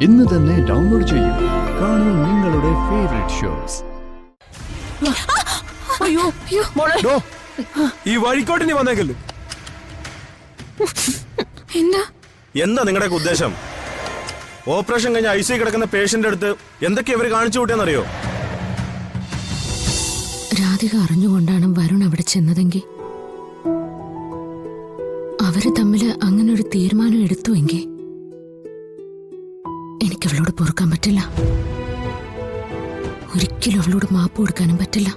ഇന്ന് തന്നെ ഡൗൺലോഡ് ചെയ്യൂ. കാണൂ നിങ്ങളുടെ ഫേവറേറ്റ് ഷോസ്. അയ്യോ മോളെ, ഈ വഴിക്കോട്ടിനി വന്നേക്കല്ലോ. എന്താ നിങ്ങളുടെ ഉദ്ദേശം? ഓപ്പറേഷൻ കഴിഞ്ഞ് ഐസിയു കിടക്കുന്ന പേഷ്യന്റ് അടുത്ത് എന്തൊക്കെയാ ഇവർ കാണിച്ചു കൂട്ടിയെന്നറിയോ? രാധിക അറിഞ്ഞുകൊണ്ടാണ് വരുൺ അവിടെ ചെന്നതെങ്കിൽ, അവര് തമ്മില് അങ്ങനെ ഒരു തീരുമാനം എടുത്തുവെങ്കിൽ എനിക്ക് അവളോട് പൊറുക്കാൻ പറ്റില്ല. ഒരിക്കലും അവളോട് മാപ്പ് കൊടുക്കാനും പറ്റില്ല.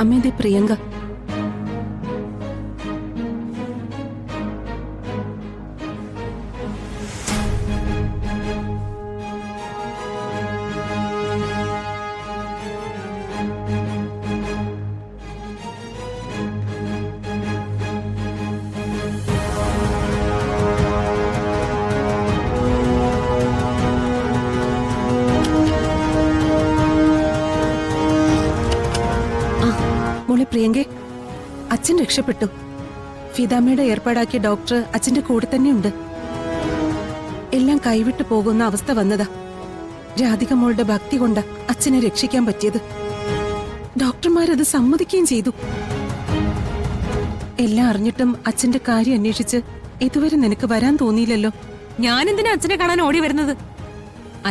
അമ്മേന്റെ പ്രിയങ്ക. മോളെ പ്രിയങ്കെ, അച്ഛൻ രക്ഷപ്പെട്ടു. ഫിദാമ്മയുടെ ഏർപ്പാടാക്കിയ ഡോക്ടർ അച്ഛന്റെ കൂടെ തന്നെയുണ്ട്. എല്ലാം കൈവിട്ടു പോകുന്ന അവസ്ഥ വന്നതാ. രാധിക മോളുടെ ഭക്തി കൊണ്ട് അച്ഛനെ രക്ഷിക്കാൻ പറ്റിയത്. ഡോക്ടർമാരത് സമ്മതിക്കുകയും ചെയ്തു. എല്ലാം അറിഞ്ഞിട്ടും അച്ഛന്റെ കാര്യം അന്വേഷിച്ച് ഇതുവരെ നിനക്ക് വരാൻ തോന്നിയില്ലല്ലോ. ഞാൻ എന്തിനാ അച്ഛനെ കാണാൻ ഓടി വരുന്നത്?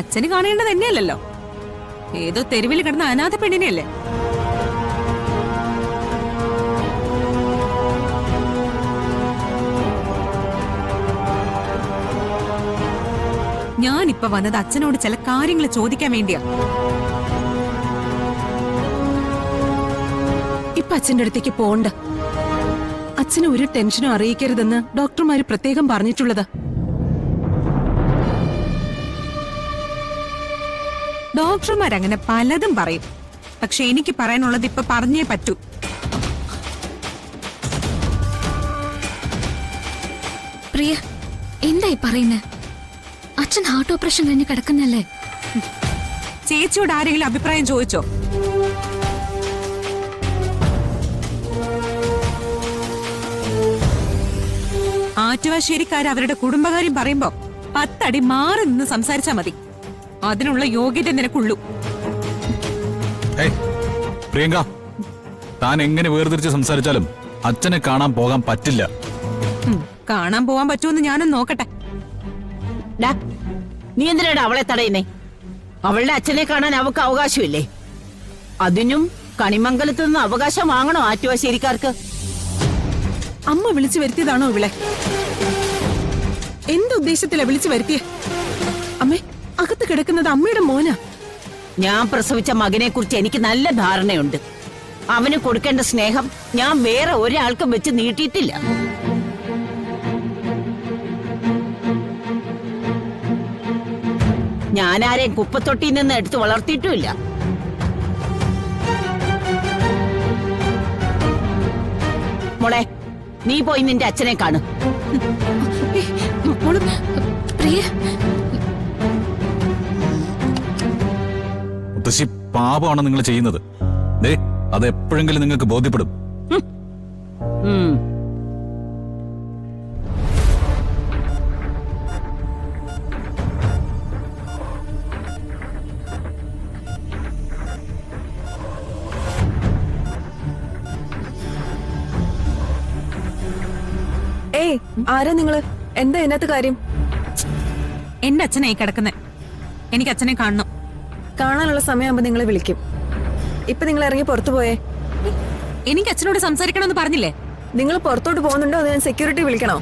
അച്ഛന് കാണേണ്ടത് തന്നെയല്ലല്ലോ. ഏതോ തെരുവിൽ കിടന്ന അനാഥ പെണ്ണിനെയല്ലേ. ഞാനിപ്പോ വന്നത് അച്ഛനോട് ചില കാര്യങ്ങൾ ചോദിക്കാൻ വേണ്ടിയാ. ഇപ്പൊ അച്ഛന്റെ അടുത്തേക്ക് പോണ്ട. അച്ഛന് ഒരു ടെൻഷനും അറിയിക്കരുതെന്ന് ഡോക്ടർമാര് പ്രത്യേകം പറഞ്ഞിട്ടുള്ളതാ. ഡോക്ടർമാരങ്ങനെ പലതും പറയും. പക്ഷെ എനിക്ക് പറയാനുള്ളത് ഇപ്പൊ പറഞ്ഞേ പറ്റൂ. പ്രിയ, എന്തായി പറയുന്നേ? അച്ഛൻ ഹാർട്ട് ഓപ്പറേഷൻ കഴിഞ്ഞ് കിടക്കുന്നല്ലേ? ചേച്ചിയോട് ആരെങ്കിലും അഭിപ്രായം ചോദിച്ചോ? ആറ്റുവാശ്ശേരിക്കാർ അവരുടെ കുടുംബകാര്യം പറയുമ്പോ 10 അടി മാറി നിന്ന് സംസാരിച്ചാ മതി. അതിനുള്ള യോഗ്യത നിനക്കുള്ളൂ. പ്രിയങ്ക, താൻ എങ്ങനെ വേർതിരിച്ച് സംസാരിച്ചാലും അച്ഛനെ കാണാൻ പോകാൻ പറ്റില്ല. കാണാൻ പോവാൻ പറ്റുമെന്ന് ഞാനും നോക്കട്ടെ. നീ എന്തിനാണ് അവളെ തടയുന്നേ? അവളുടെ അച്ഛനെ കാണാൻ അവൾക്ക് അവകാശമില്ലേ? അതിനും കണിമംഗലത്ത് നിന്ന് അവകാശം വാങ്ങണോ ആറ്റുവാശ്ശേരിക്കാർക്ക്? അമ്മ വിളിച്ചു വരുത്തിയതാണോ ഇവളെ? എന്തുദ്ദേശത്തിലാ വിളിച്ചു വരുത്തിയേ? അമ്മേ, അകത്ത് കിടക്കുന്നത് അമ്മയുടെ മോനാ. ഞാൻ പ്രസവിച്ച മകനെ കുറിച്ച് എനിക്ക് നല്ല ധാരണയുണ്ട്. അവന് കൊടുക്കേണ്ട സ്നേഹം ഞാൻ വേറെ ഒരാൾക്കും വെച്ച് നീട്ടിയിട്ടില്ല. ഞാനാരെയും കുപ്പത്തൊട്ടിയിൽ നിന്ന് എടുത്ത് വളർത്തിയിട്ടുമില്ല. മോളെ, നീ പോയി നിന്റെ അച്ഛനെ കാണു. മുത്തശ്ശി, പാപമാണ് നിങ്ങൾ ചെയ്യുന്നത്. അത് എപ്പോഴെങ്കിലും നിങ്ങൾക്ക് ബോധ്യപ്പെടും. ആരാ നിങ്ങള്? എന്താ ഇതിനകത്ത് കാര്യം? എന്റെ അച്ഛനായി കിടക്കുന്നേ. എനിക്ക് അച്ഛനെ കാണണം. കാണാനുള്ള സമയമാകുമ്പോ നിങ്ങളെ വിളിക്കും. ഇപ്പൊ നിങ്ങൾ ഇറങ്ങി പുറത്തു പോയേ. എനിക്ക് അച്ഛനോട് സംസാരിക്കണമെന്ന് പറഞ്ഞില്ലേ? നിങ്ങൾ പുറത്തോട്ട് പോകുന്നുണ്ടോ? അതിന് സെക്യൂരിറ്റി വിളിക്കണോ?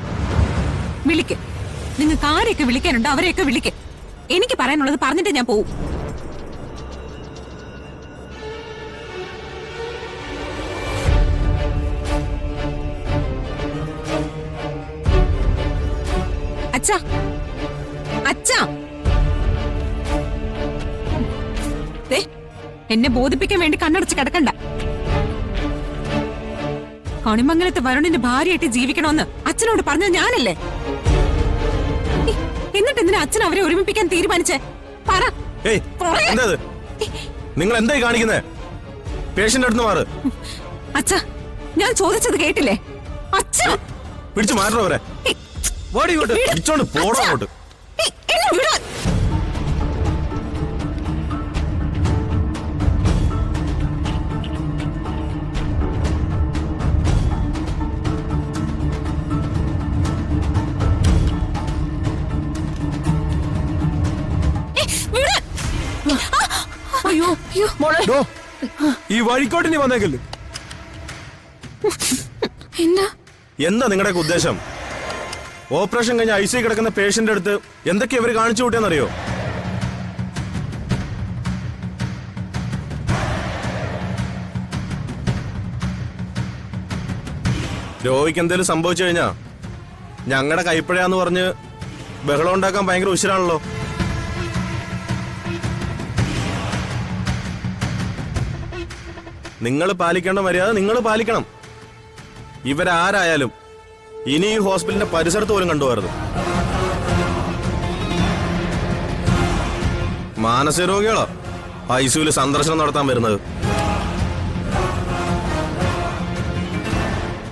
വിളിക്ക്. നിങ്ങൾക്ക് ആരെയൊക്കെ വിളിക്കാനുണ്ടോ അവരെയൊക്കെ വിളിക്ക്. എനിക്ക് പറയാനുള്ളത് പറഞ്ഞിട്ട് ഞാൻ പോവും. അച്ഛാ, അച്ഛാ, ദേ, എന്നെ ബോധിപ്പിക്കാൻ വേണ്ടി കണ്ണടച്ച് കിടക്കണ്ട. കണിമംഗലത്ത് വരുണിന്റെ ഭാര്യയായിട്ട് ജീവിക്കണമെന്ന് അച്ഛനോട് പറഞ്ഞത് ഞാനല്ലേ? എന്നിട്ട് എന്തിനാ അച്ഛൻ അവരെ ഒരുമിപ്പിക്കാൻ തീരുമാനിച്ചേ? പറ. ഏയ്, എന്താ ഇത്? നിങ്ങൾ എന്തായി കാണിക്കുന്നേ? പേഷ്യന്റ് അടുത്ത് മാറ്. അച്ഛാ, ഞാൻ ചോദിച്ചത് കേട്ടില്ലേ? അച്ഛാ, പിടിച്ചു മാറണോ അവരെ? പിടിച്ചോണ്ട് പോടോ അങ്ങോട്ട്. എന്നെ വിടാൻ. അയ്യോ അയ്യോ മോളെ. ഈ വഴിക്കോട്ടിനി വന്നേക്കല്ലേ? എന്താ നിങ്ങളുടെ ഉദ്ദേശം? ഓപ്പറേഷൻ കഴിഞ്ഞ് ഐസി കിടക്കുന്ന പേഷ്യന്റ് അടുത്ത് എന്തൊക്കെ ഇവര് കാണിച്ചു കൂട്ടിയെന്നറിയോ? രോഹിക്ക് എന്തേലും സംഭവിച്ചു കഴിഞ്ഞാ ഞങ്ങളുടെ കൈപ്പഴയാന്ന് പറഞ്ഞ് ബഹളം ഉണ്ടാക്കാൻ ഭയങ്കര ഉശിരാണല്ലോ. നിങ്ങൾ പാലിക്കേണ്ട മര്യാദ നിങ്ങൾ പാലിക്കണം. ഇവരാരായാലും ഇനി ഈ ഹോസ്പിറ്റലിന്റെ പരിസരത്ത് പോലും കണ്ടുപോകരുത്. മാനസിക രോഗികളോ ഐസിയുല് സന്ദർശനം നടത്താൻ വരുന്നത്?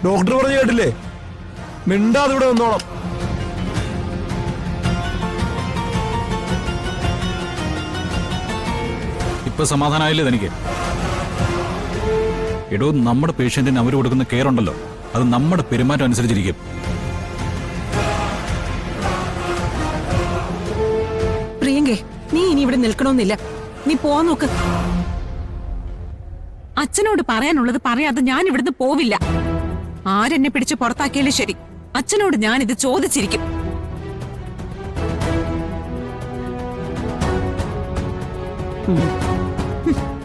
ഡോക്ടർ പറഞ്ഞു കേട്ടില്ലേ? മിണ്ടാതെ ഇവിടെ വന്നോളാം. ഇപ്പൊ സമാധാനമായില്ലേ തനിക്ക്? എടോ, നമ്മുടെ പേഷ്യന്റിന് അവർ കൊടുക്കുന്ന കെയർ ഉണ്ടല്ലോ, അത് നമ്മുടെ പെരുമാറ്റം അനുസരിച്ചിരിക്കും. പ്രിയങ്കേ, നീ ഇനി ഇവിടെ നിൽക്കണമെന്നില്ല. നീ പോവാൻ നോക്ക്. അച്ഛനോട് പറയാനുള്ളത് പറയാതെ ഞാൻ ഇവിടുന്ന് പോവില്ല. ആരെന്നെ പിടിച്ച് പുറത്താക്കിയാലും ശരി, അച്ഛനോട് ഞാൻ ഇത് ചോദിച്ചിരിക്കും.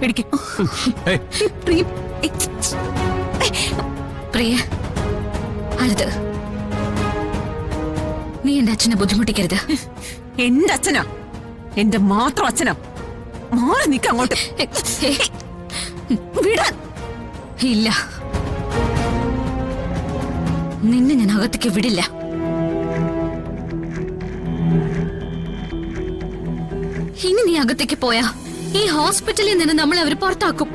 പിടിക്ക്. പ്രിയ, അരുത്. നീ എന്റെ അച്ഛനെ ബുദ്ധിമുട്ടിക്കരുത്. എന്റെ അച്ഛനാ, എന്റെ മാത്രം അച്ഛനാ. മാറി നിൽക്ക അങ്ങോട്ട്. വിടാൻ. ഇല്ല, നിന്നെ ഞാൻ അകത്തേക്ക് വിടില്ല. ഇനി നീ അകത്തേക്ക് പോയാ ഈ ഹോസ്പിറ്റലിൽ നിന്ന് നമ്മളെ അവർ പുറത്താക്കും.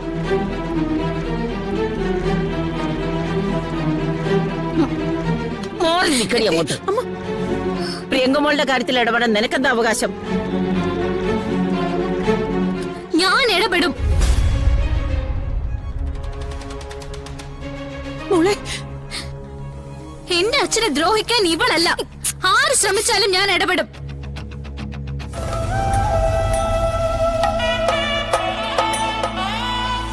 മോളെ നിൽക്കടി അങ്ങോട്ട്. പ്രിയങ്കമോളുടെ കാര്യത്തിൽ ഇടപെടാൻ നിനക്കെന്താ അവകാശം? ഞാൻ ഇടപെടും. മോളെ, എന്റെ അച്ഛനെ ദ്രോഹിക്കാൻ ഇവളല്ല, ആര് ശ്രമിച്ചാലും ഞാൻ ഇടപെടും.